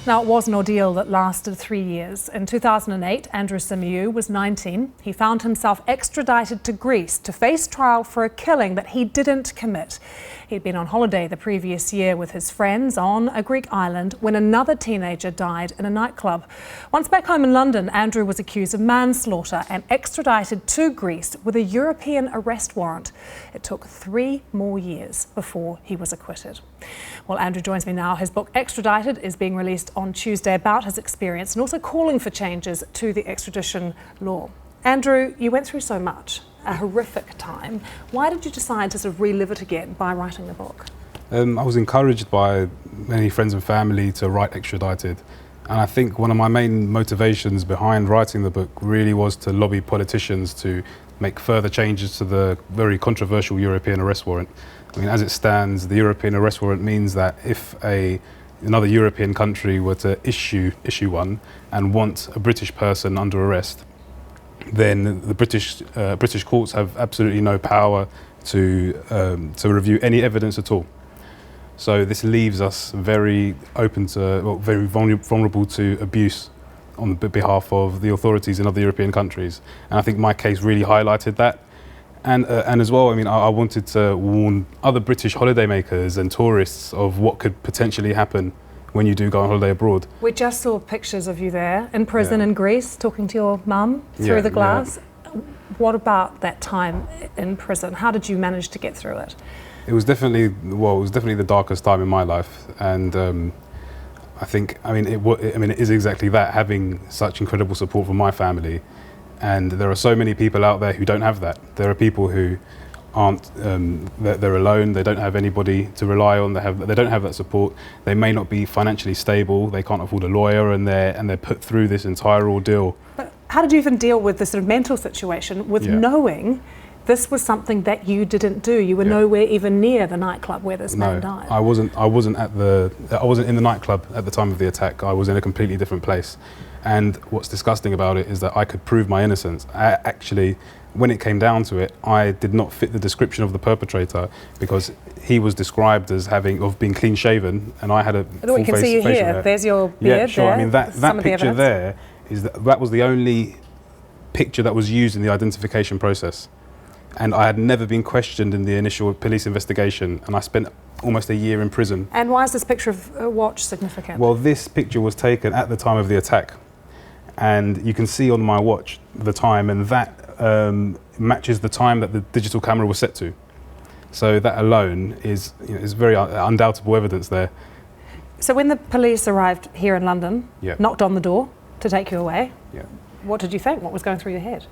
Now, it was an ordeal that lasted 3 years. In 2008, Andrew Symeou was 19. He found himself extradited to Greece to face trial for a killing that he didn't commit. He'd been on holiday the previous year with his friends on a Greek island when another teenager died in a nightclub. Once back home in London, Andrew was accused of manslaughter and extradited to Greece with a European arrest warrant. It took 3 more years before he was acquitted. Well, Andrew joins me now. His book Extradited is being released on Tuesday about his experience and also calling for changes to the extradition law. Andrew, you went through so much, a horrific time. Why did you decide to sort of relive it again by writing the book? I was encouraged by many friends and family to write Extradited. And I think one of my main motivations behind writing the book really was to lobby politicians to make further changes to the very controversial European arrest warrant. I mean, as it stands, the European arrest warrant means that if another European country were to issue one and want a British person under arrest, then the British courts have absolutely no power to review any evidence at all. So this leaves us very open to, well, very vulnerable to abuse on the behalf of the authorities in other European countries. And I think my case really highlighted that. And as well, I mean, I wanted to warn other British holidaymakers and tourists of what could potentially happen when you do go on holiday abroad. We just saw pictures of you there in prison in Greece, talking to your mum through the glass. Yeah. What about that time in prison? How did you manage to get through it? It was definitely the darkest time in my life, and I think, it is exactly that, having such incredible support from my family. And there are so many people out there who don't have that. There are people who aren't, they're alone, they don't have anybody to rely on, they don't have that support. They may not be financially stable, they can't afford a lawyer, and they're put through this entire ordeal. But how did you even deal with the sort of mental situation with knowing this was something that you didn't do? You were nowhere even near the nightclub where this man died. I wasn't in the nightclub at the time of the attack. I was in a completely different place. And what's disgusting about it is that I could prove my innocence. Actually, when it came down to it, I did not fit the description of the perpetrator, because he was described as being clean shaven, and I had a full face. You can see you here. Hair. There's your beard. Yeah, sure. I mean, that picture there that was the only picture that was used in the identification process. And I had never been questioned in the initial police investigation, and I spent almost a year in prison. And why is this picture of a watch significant? Well, this picture was taken at the time of the attack, and you can see on my watch the time, and that matches the time that the digital camera was set to. So that alone is very undoubtable evidence there. So when the police arrived here in London, knocked on the door to take you away, what did you think? What was going through your head?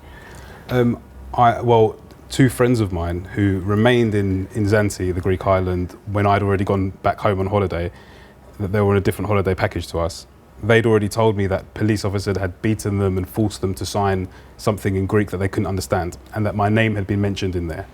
Two friends of mine who remained in Zante, the Greek island, when I'd already gone back home on holiday, that they were on a different holiday package to us. They'd already told me that police officer had beaten them and forced them to sign something in Greek that they couldn't understand, and that my name had been mentioned in there.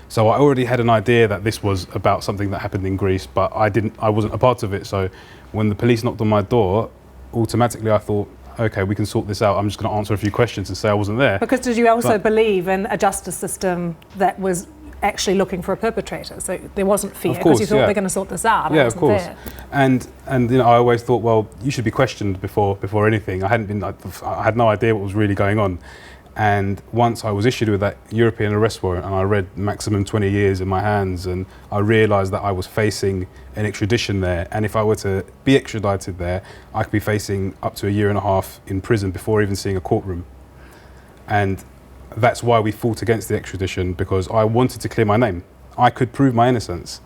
So I already had an idea that this was about something that happened in Greece, but I wasn't a part of it. So when the police knocked on my door, automatically I thought, okay, we can sort this out. I'm just going to answer a few questions and say I wasn't there. Because did you also believe in a justice system that was actually looking for a perperpetrator? So there wasn't fear, because you thought they're going to sort this out. Yeah, of course. There. And I always thought, well, you should be questioned before anything. I had no idea what was really going on. And once I was issued with that European arrest warrant, and I read maximum 20 years in my hands, and I realised that I was facing an extradition there, and if I were to be extradited there, I could be facing up to 1.5 years in prison before even seeing a courtroom. And that's why we fought against the extradition, because I wanted to clear my name. I could prove my innocence.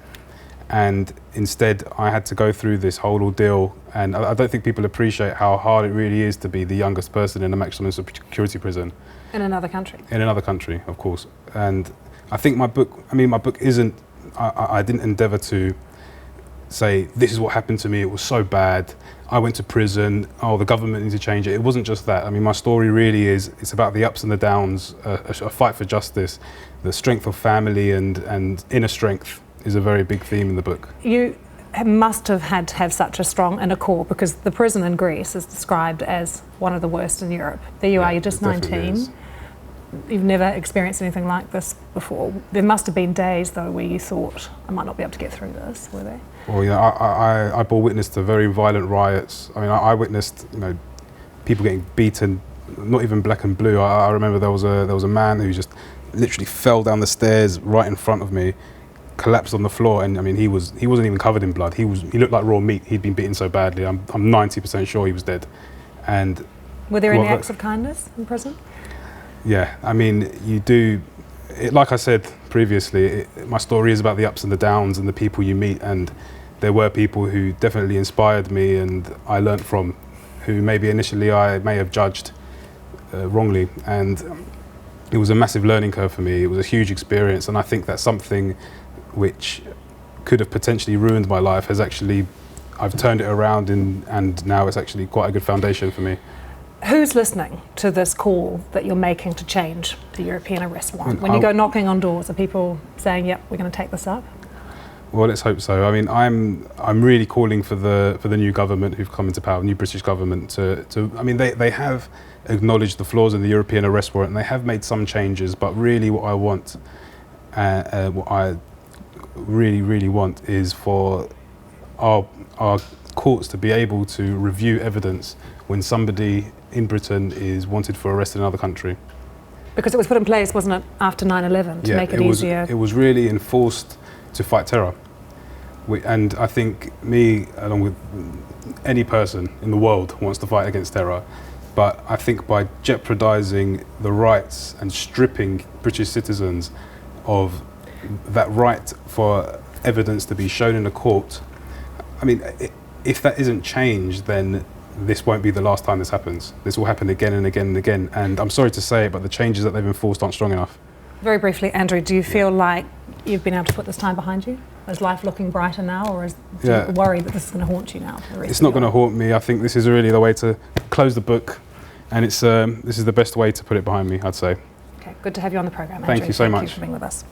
And instead, I had to go through this whole ordeal, and I don't think people appreciate how hard it really is to be the youngest person in a maximum security prison. In another country. In another country, of course. And I think my book isn't, I didn't endeavour to say, this is what happened to me, it was so bad, I went to prison, the government needs to change it. It wasn't just that. I mean, my story really it's about the ups and the downs, a fight for justice, the strength of family, and inner strength is a very big theme in the book. You must have had to have such a strong inner core, because the prison in Greece is described as one of the worst in Europe. There you are, you're just 19. You've never experienced anything like this before. There must have been days, though, where you thought, I might not be able to get through this, were there? Or, you know, I bore witness to very violent riots. I mean, I witnessed, you know, people getting beaten, not even black and blue. I remember there was a man who just literally fell down the stairs right in front of me, collapsed on the floor, and I mean, he wasn't even covered in blood. He looked like raw meat. He'd been beaten so badly. I'm 90% sure he was dead. And were there any acts of kindness in prison? Yeah, I mean, you do. Like I said previously, my story is about the ups and the downs and the people you meet, and there were people who definitely inspired me and I learnt from, who maybe initially I may have judged wrongly, and it was a massive learning curve for me. It was a huge experience, and I think that's something which could have potentially ruined my life I've turned it around, and now it's actually quite a good foundation for me. Who's listening to this call that you're making to change the European arrest warrant? When you go knocking on doors, are people saying, yep, we're going to take this up? Well, let's hope so. I mean, I'm really calling for the new government who've come into power, new British government, to I mean, they have acknowledged the flaws in the European arrest warrant, and they have made some changes, but really what I want, what I really want is for our courts to be able to review evidence when somebody in Britain is wanted for arrest in another country. Because it was put in place, wasn't it, after 9/11 to make it easier? It was really enforced to fight terror. And I think me, along with any person in the world, wants to fight against terror. But I think by jeopardising the rights and stripping British citizens of that right for evidence to be shown in a court, I mean, if that isn't changed, then this won't be the last time this happens. This will happen again and again and again. And I'm sorry to say it, but the changes that they've enforced aren't strong enough. Very briefly, Andrew, do you feel like you've been able to put this time behind you? Is life looking brighter now, or do you worry that this is going to haunt you now? It's not going to haunt me. I think this is really the way to close the book, and this is the best way to put it behind me, I'd say. Okay, good to have you on the programme, Andrew. Thank you so much. Thank you for being with us.